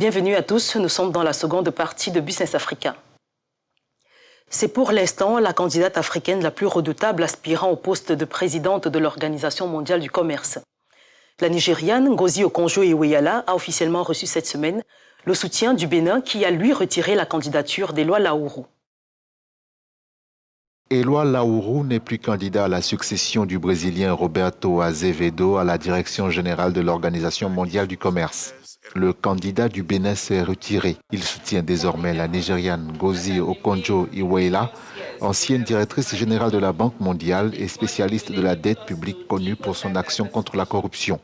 Bienvenue à tous, nous sommes dans la seconde partie de Business Africa. C'est pour l'instant la candidate africaine la plus redoutable aspirant au poste de présidente de l'Organisation mondiale du commerce. La Nigériane Ngozi Okonjo-Iweala a officiellement reçu cette semaine le soutien du Bénin qui a lui retiré la candidature d'Éloi Laourou. Éloi Laourou n'est plus candidat à la succession du Brésilien Roberto Azevedo à la direction générale de l'Organisation mondiale du commerce. Le candidat du Bénin s'est retiré. Il soutient désormais la Nigériane Ngozi Okonjo-Iweala, ancienne directrice générale de la Banque mondiale et spécialiste de la dette publique connue pour son action contre la corruption.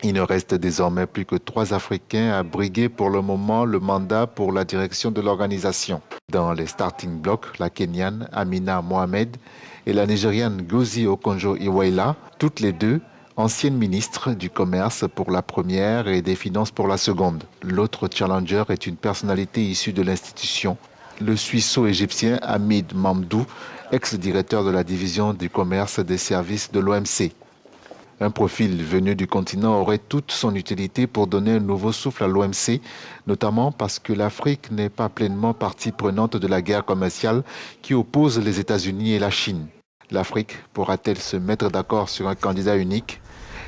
Il ne reste désormais plus que 3 Africains à briguer pour le moment le mandat pour la direction de l'organisation. Dans les starting blocks, la Kenyane Amina Mohamed et la Nigériane Ngozi Okonjo-Iweala, toutes les deux anciennes ministres du commerce pour la première et des finances pour la seconde. L'autre challenger est une personnalité issue de l'institution, le Suisse-égyptien Hamid Mamdou, ex-directeur de la division du commerce des services de l'OMC. Un profil venu du continent aurait toute son utilité pour donner un nouveau souffle à l'OMC, notamment parce que l'Afrique n'est pas pleinement partie prenante de la guerre commerciale qui oppose les États-Unis et la Chine. L'Afrique pourra-t-elle se mettre d'accord sur un candidat unique?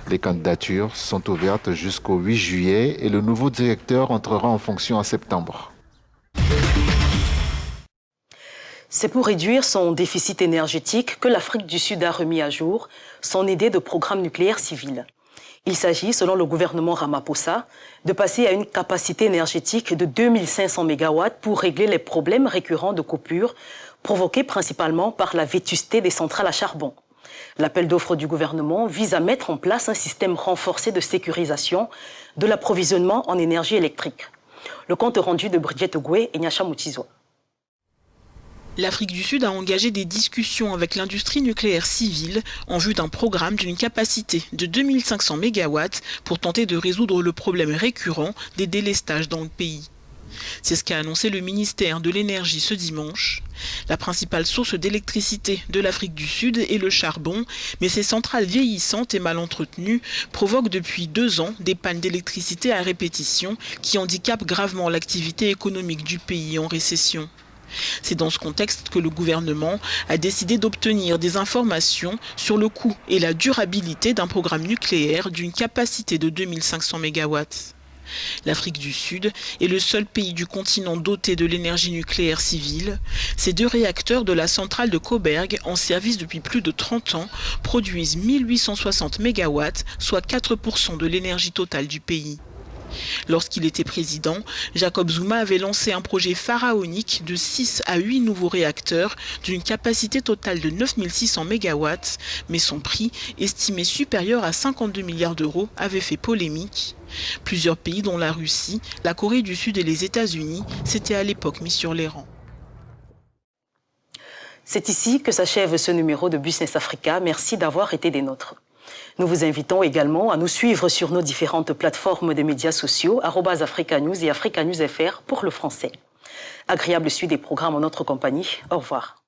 Les candidatures sont ouvertes jusqu'au 8 juillet et le nouveau directeur entrera en fonction en septembre. C'est pour réduire son déficit énergétique que l'Afrique du Sud a remis à jour son idée de programme nucléaire civil. Il s'agit, selon le gouvernement Ramaphosa, de passer à une capacité énergétique de 2500 MW pour régler les problèmes récurrents de coupures provoqués principalement par la vétusté des centrales à charbon. L'appel d'offres du gouvernement vise à mettre en place un système renforcé de sécurisation de l'approvisionnement en énergie électrique. Le compte rendu de Brigitte Goué et Nyacha Moutizo. L'Afrique du Sud a engagé des discussions avec l'industrie nucléaire civile en vue d'un programme d'une capacité de 2500 MW pour tenter de résoudre le problème récurrent des délestages dans le pays. C'est ce qu'a annoncé le ministère de l'Énergie ce dimanche. La principale source d'électricité de l'Afrique du Sud est le charbon, mais ces centrales vieillissantes et mal entretenues provoquent depuis 2 ans des pannes d'électricité à répétition qui handicapent gravement l'activité économique du pays en récession. C'est dans ce contexte que le gouvernement a décidé d'obtenir des informations sur le coût et la durabilité d'un programme nucléaire d'une capacité de 2500 MW. L'Afrique du Sud est le seul pays du continent doté de l'énergie nucléaire civile. Ces 2 réacteurs de la centrale de Koberg, en service depuis plus de 30 ans, produisent 1860 MW, soit 4% de l'énergie totale du pays. Lorsqu'il était président, Jacob Zuma avait lancé un projet pharaonique de 6 à 8 nouveaux réacteurs d'une capacité totale de 9600 MW, mais son prix, estimé supérieur à 52 milliards d'euros, avait fait polémique. Plusieurs pays, dont la Russie, la Corée du Sud et les États-Unis, s'étaient à l'époque mis sur les rangs. C'est ici que s'achève ce numéro de Business Africa. Merci d'avoir été des nôtres. Nous vous invitons également à nous suivre sur nos différentes plateformes de médias sociaux, @Africa News et Africa News FR pour le français. Agréable suite des programmes en notre compagnie. Au revoir.